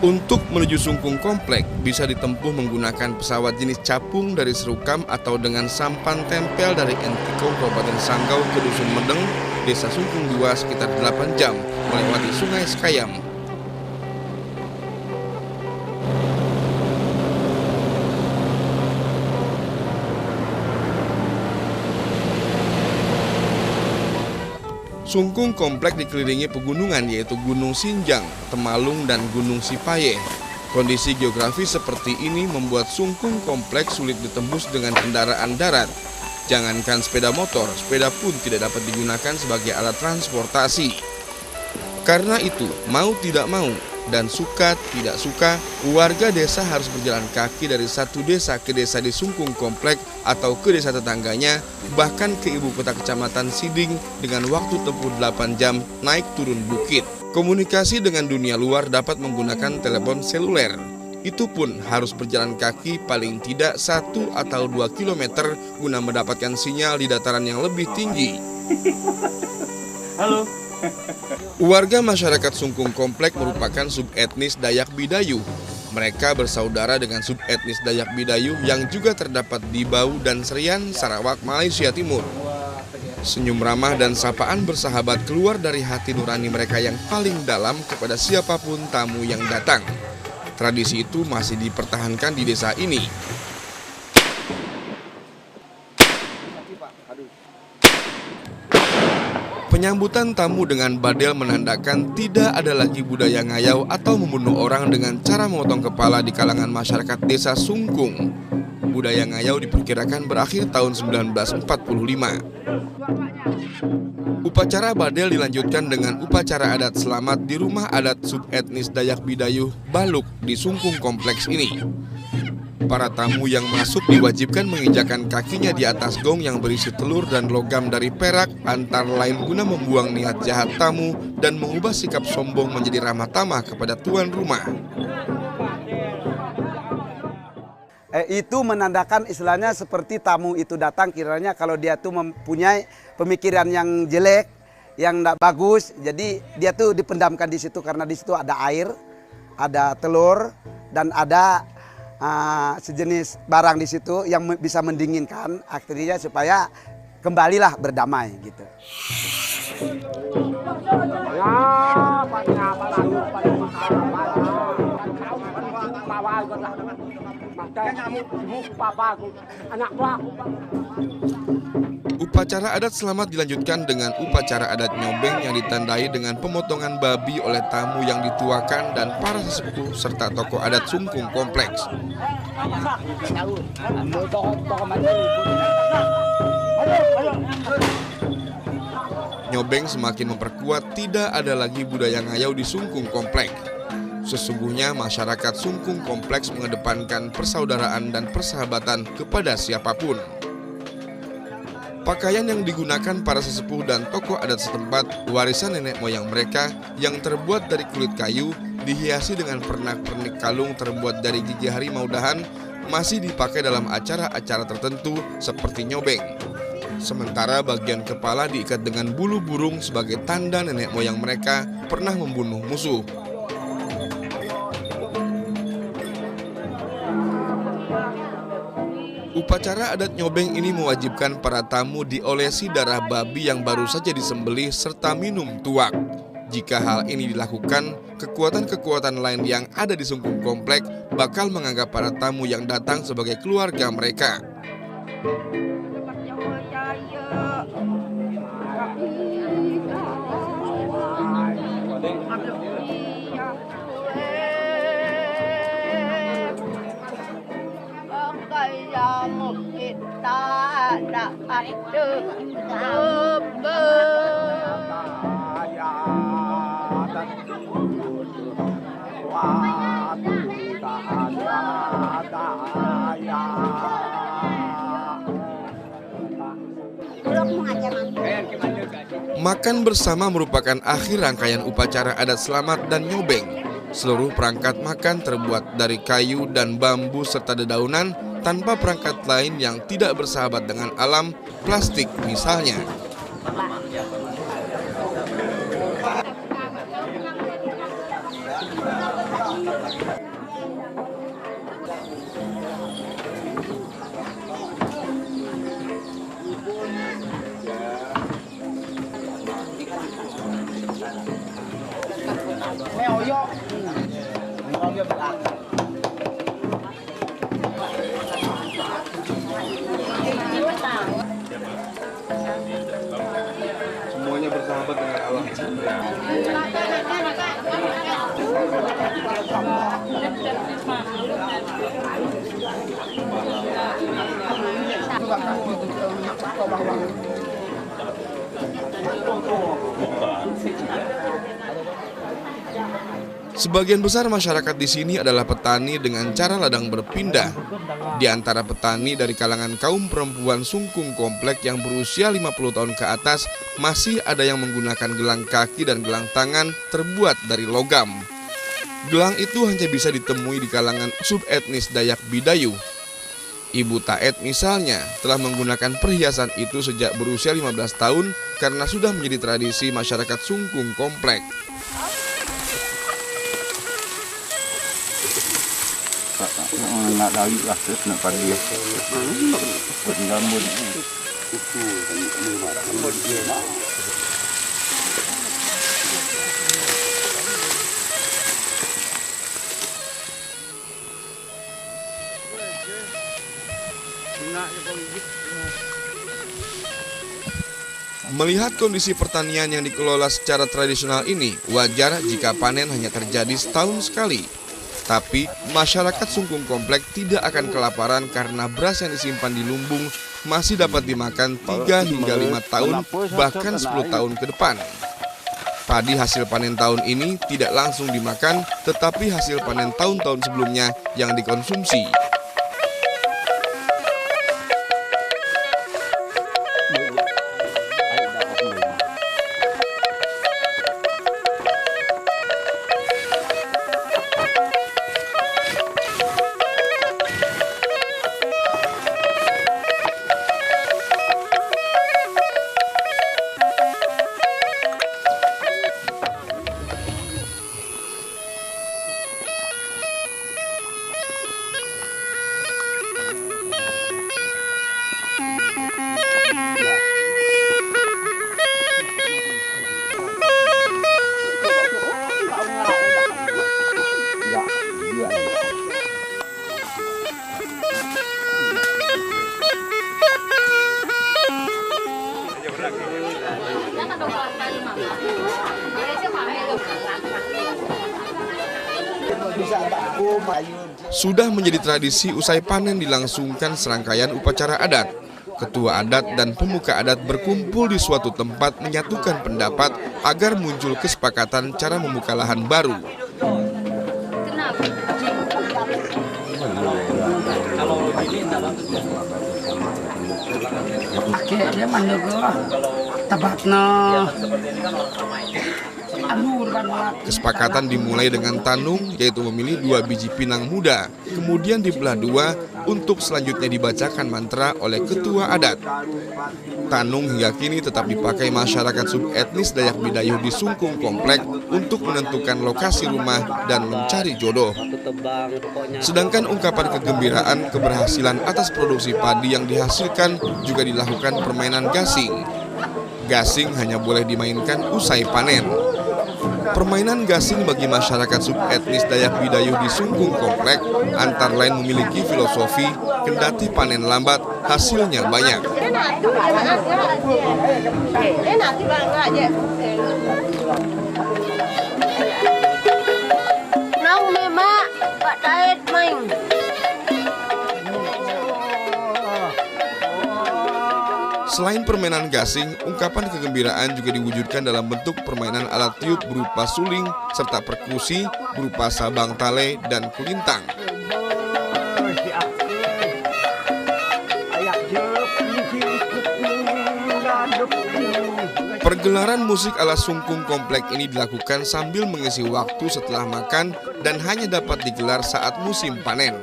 Untuk menuju Sungkung Komplek bisa ditempuh menggunakan pesawat jenis capung dari Serukam atau dengan sampan tempel dari Entikong Kabupaten Sanggau ke Dusun Medeng, Desa Sungkung 2 sekitar 8 jam melewati Sungai Sekayam. Sungkung Komplek dikelilingi pegunungan yaitu Gunung Sinjang, Temalung, dan Gunung Sipaye. Kondisi geografis seperti ini membuat Sungkung Komplek sulit ditembus dengan kendaraan darat. Jangankan sepeda motor, sepeda pun tidak dapat digunakan sebagai alat transportasi. Karena itu, mau tidak mau, dan suka tidak suka, warga desa harus berjalan kaki dari satu desa ke desa di Sungkung Komplek atau ke desa tetangganya, bahkan ke ibu kota kecamatan Siding dengan waktu tempuh 8 jam naik turun bukit. Komunikasi dengan dunia luar dapat menggunakan telepon seluler. Itu pun harus berjalan kaki paling tidak 1 atau 2 km guna mendapatkan sinyal di dataran yang lebih tinggi. Halo. Warga masyarakat Sungkung Komplek merupakan subetnis Dayak Bidayu. Mereka bersaudara dengan subetnis Dayak Bidayu yang juga terdapat di Bau dan Serian, Sarawak, Malaysia Timur. Senyum ramah dan sapaan bersahabat keluar dari hati nurani mereka yang paling dalam kepada siapapun tamu yang datang. Tradisi itu masih dipertahankan di desa ini. Penyambutan tamu dengan badel menandakan tidak ada lagi budaya ngayau atau membunuh orang dengan cara memotong kepala di kalangan masyarakat desa Sungkung. Budaya ngayau diperkirakan berakhir tahun 1945. Upacara badel dilanjutkan dengan upacara adat selamat di rumah adat subetnis Dayak Bidayu Baluk di Sungkung Kompleks ini. Para tamu yang masuk diwajibkan menginjakan kakinya di atas gong yang berisi telur dan logam dari perak, antara lain guna membuang niat jahat tamu dan mengubah sikap sombong menjadi ramah tamah kepada tuan rumah. Itu menandakan istilahnya seperti tamu itu datang kiranya kalau dia tuh mempunyai pemikiran yang jelek, yang tidak bagus, jadi dia tuh dipendamkan di situ karena di situ ada air, ada telur, dan ada sejenis barang di situ yang bisa mendinginkan akhirnya supaya kembalilah berdamai gitu. Upacara adat selamat dilanjutkan dengan upacara adat nyobeng yang ditandai dengan pemotongan babi oleh tamu yang dituakan dan para sesepuh serta tokoh adat Sungkung Kompleks. Nyobeng semakin memperkuat tidak ada lagi budaya ngayau di Sungkung Komplek. Sesungguhnya masyarakat Sungkung Kompleks mengedepankan persaudaraan dan persahabatan kepada siapapun. Pakaian yang digunakan para sesepuh dan tokoh adat setempat warisan nenek moyang mereka yang terbuat dari kulit kayu dihiasi dengan pernak-pernik kalung terbuat dari gigi harimau dahan masih dipakai dalam acara-acara tertentu seperti nyobeng. Sementara bagian kepala diikat dengan bulu burung sebagai tanda nenek moyang mereka pernah membunuh musuh. Upacara adat nyobeng ini mewajibkan para tamu diolesi darah babi yang baru saja disembelih serta minum tuak. Jika hal ini dilakukan, kekuatan-kekuatan lain yang ada di Sungkung Komplek bakal menganggap para tamu yang datang sebagai keluarga mereka. Makan bersama merupakan akhir rangkaian upacara adat selamat dan nyobeng. Seluruh perangkat makan terbuat dari kayu dan bambu serta dedaunan tanpa perangkat lain yang tidak bersahabat dengan alam, plastik misalnya. Semuanya bersahabat dengan alam. Sebagian besar masyarakat di sini adalah petani dengan cara ladang berpindah. Di antara petani dari kalangan kaum perempuan Sungkung Komplek yang berusia 50 tahun ke atas, masih ada yang menggunakan gelang kaki dan gelang tangan terbuat dari logam. Gelang itu hanya bisa ditemui di kalangan subetnis Dayak Bidayu. Ibu Taet misalnya telah menggunakan perhiasan itu sejak berusia 15 tahun karena sudah menjadi tradisi masyarakat Sungkung Komplek. Nak dari lah nak pada dia. Rambut. Melihat kondisi pertanian yang dikelola secara tradisional ini, wajar jika panen hanya terjadi setahun sekali. Tapi masyarakat Sungkung Komplek tidak akan kelaparan karena beras yang disimpan di lumbung masih dapat dimakan 3 hingga 5 tahun, bahkan 10 tahun ke depan. Padi hasil panen tahun ini tidak langsung dimakan, tetapi hasil panen tahun-tahun sebelumnya yang dikonsumsi. Sudah menjadi tradisi usai panen dilangsungkan serangkaian upacara adat. Ketua adat dan pemuka adat berkumpul di suatu tempat menyatukan pendapat agar muncul kesepakatan cara membuka lahan baru. Kesepakatan dimulai dengan tanung, yaitu memilih 2 biji pinang muda, kemudian dibelah 2 untuk selanjutnya dibacakan mantra oleh ketua adat. Tanung hingga kini tetap dipakai masyarakat subetnis Dayak Bidayu di Sungkung Komplek untuk menentukan lokasi rumah dan mencari jodoh. Sedangkan ungkapan kegembiraan keberhasilan atas produksi padi yang dihasilkan juga dilakukan permainan gasing. Gasing hanya boleh dimainkan usai panen. Permainan gasing bagi masyarakat subetnis Dayak Bidayu di Sungkung Komplek antara lain memiliki filosofi kendati panen lambat, hasilnya banyak. Selain permainan gasing, ungkapan kegembiraan juga diwujudkan dalam bentuk permainan alat tiup berupa suling, serta perkusi berupa sabang tale dan kulintang. Pergelaran musik ala Sungkung Komplek ini dilakukan sambil mengisi waktu setelah makan dan hanya dapat digelar saat musim panen.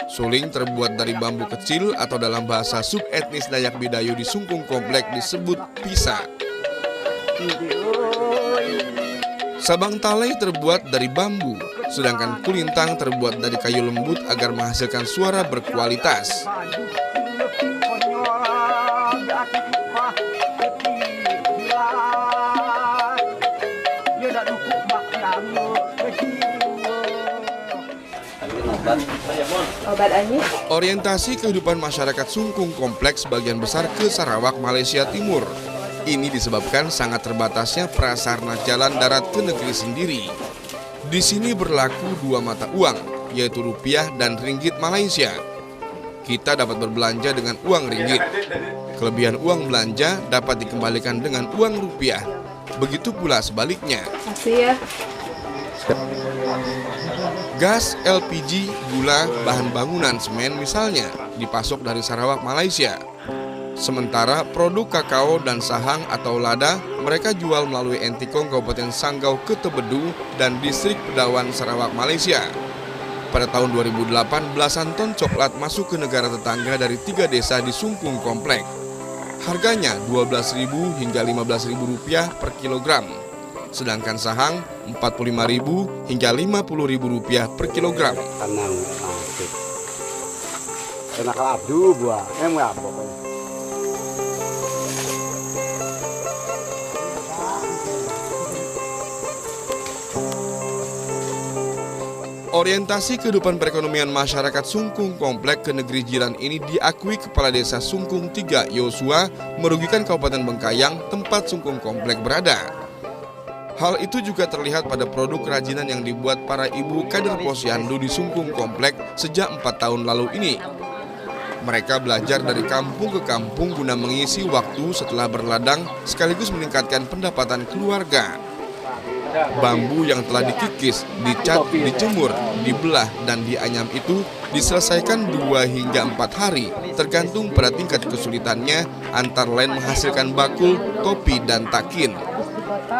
Suling terbuat dari bambu kecil atau dalam bahasa subetnis Dayak Bidayu di Sungkung Komplek disebut pisa. Sabang talai terbuat dari bambu, sedangkan kulintang terbuat dari kayu lembut agar menghasilkan suara berkualitas. Obat anjing. Orientasi kehidupan masyarakat Sungkung Kompleks sebagian besar ke Sarawak, Malaysia Timur. Ini disebabkan sangat terbatasnya prasarana jalan darat ke negeri sendiri. Di sini berlaku dua mata uang, yaitu rupiah dan ringgit Malaysia. Kita dapat berbelanja dengan uang ringgit. Kelebihan uang belanja dapat dikembalikan dengan uang rupiah. Begitu pula sebaliknya. Makasih ya. Gas, LPG, gula, bahan bangunan, semen misalnya dipasok dari Sarawak, Malaysia. Sementara produk kakao dan sahang atau lada mereka jual melalui Entikong Kabupaten Sanggau ke Tebedu dan Distrik Pedawan Sarawak, Malaysia. Pada tahun 2008, belasan ton coklat masuk ke negara tetangga dari 3 desa di Sungkung Komplek. Harganya Rp12.000 hingga Rp15.000 per kilogram. Sedangkan sahang Rp45.000 hingga Rp50.000 per kilogram. Tenang, masuk. Enak abdu buah, mau apa? Orientasi kehidupan perekonomian masyarakat Sungkung Komplek ke negeri jiran ini diakui Kepala Desa Sungkung 3 Yosua merugikan Kabupaten Bengkayang tempat Sungkung Komplek berada. Hal itu juga terlihat pada produk kerajinan yang dibuat para ibu kader posyandu di Sungkung Komplek sejak 4 tahun lalu ini. Mereka belajar dari kampung ke kampung guna mengisi waktu setelah berladang sekaligus meningkatkan pendapatan keluarga. Bambu yang telah dikikis, dicat, dijemur, dibelah, dan dianyam itu diselesaikan 2 hingga 4 hari, tergantung pada tingkat kesulitannya, antara lain menghasilkan bakul, topi, dan takin.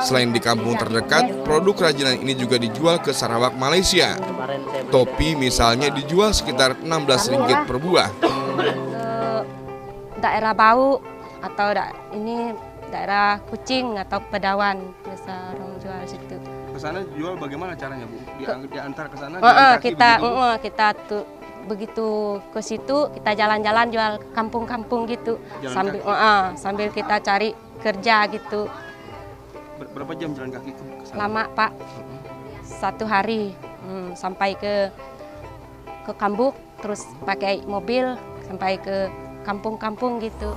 Selain di kampung terdekat, produk kerajinan ini juga dijual ke Sarawak, Malaysia. Topi misalnya dijual sekitar Rp16 per buah. Daerah Bau atau daerah Kucing atau Pedawan biasa orang jual situ. Ke sana jual bagaimana caranya, Bu? Diantar ke sana? Kita tuh begitu ke situ kita jalan-jalan jual kampung-kampung gitu. Sambil kita cari kerja gitu. Berapa jam jalan kaki ke sana? Lama, Pak. 1 hari sampai ke Kambuk, terus pakai mobil sampai ke kampung-kampung gitu.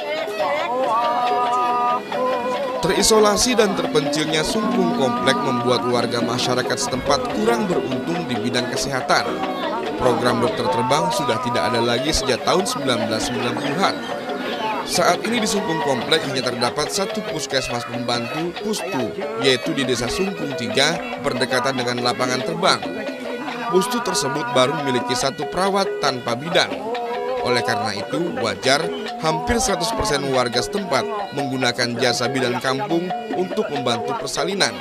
Terisolasi dan terpencilnya Sungkung Komplek membuat warga masyarakat setempat kurang beruntung di bidang kesehatan. Program dokter terbang sudah tidak ada lagi sejak tahun 1990-an. Saat ini di Sungkung Komplek hanya terdapat 1 puskesmas pembantu Pustu, yaitu di Desa Sungkung 3 berdekatan dengan lapangan terbang. Pustu tersebut baru memiliki 1 perawat tanpa bidan. Oleh karena itu, wajar hampir 100% warga setempat menggunakan jasa bidan kampung untuk membantu persalinan.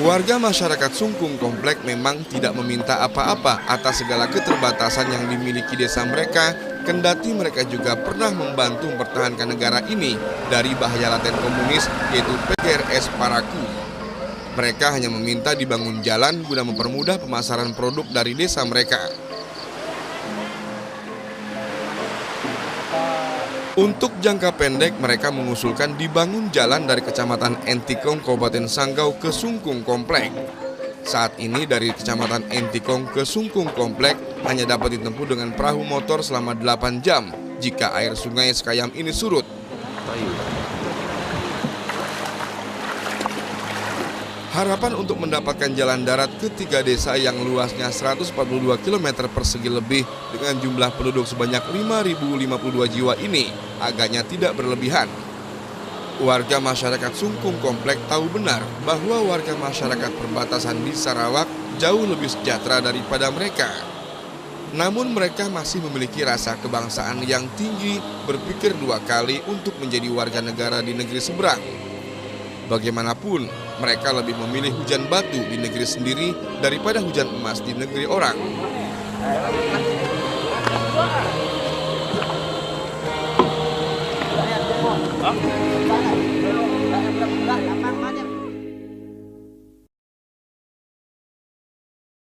Warga masyarakat Sungkung Komplek memang tidak meminta apa-apa atas segala keterbatasan yang dimiliki desa mereka, kendati mereka juga pernah membantu mempertahankan negara ini dari bahaya laten komunis, yaitu PGRS Paraku. Mereka hanya meminta dibangun jalan guna mempermudah pemasaran produk dari desa mereka. Untuk jangka pendek, mereka mengusulkan dibangun jalan dari Kecamatan Entikong, Kabupaten Sanggau ke Sungkung Komplek. Saat ini dari Kecamatan Entikong ke Sungkung Komplek hanya dapat ditempuh dengan perahu motor selama 8 jam jika air sungai Sekayam ini surut. Harapan untuk mendapatkan jalan darat ke 3 desa yang luasnya 142 km persegi lebih dengan jumlah penduduk sebanyak 5.052 jiwa ini agaknya tidak berlebihan. Warga masyarakat Sungkung Komplek tahu benar bahwa warga masyarakat perbatasan di Sarawak jauh lebih sejahtera daripada mereka. Namun mereka masih memiliki rasa kebangsaan yang tinggi, berpikir 2 kali untuk menjadi warga negara di negeri seberang. Bagaimanapun, mereka lebih memilih hujan batu di negeri sendiri daripada hujan emas di negeri orang.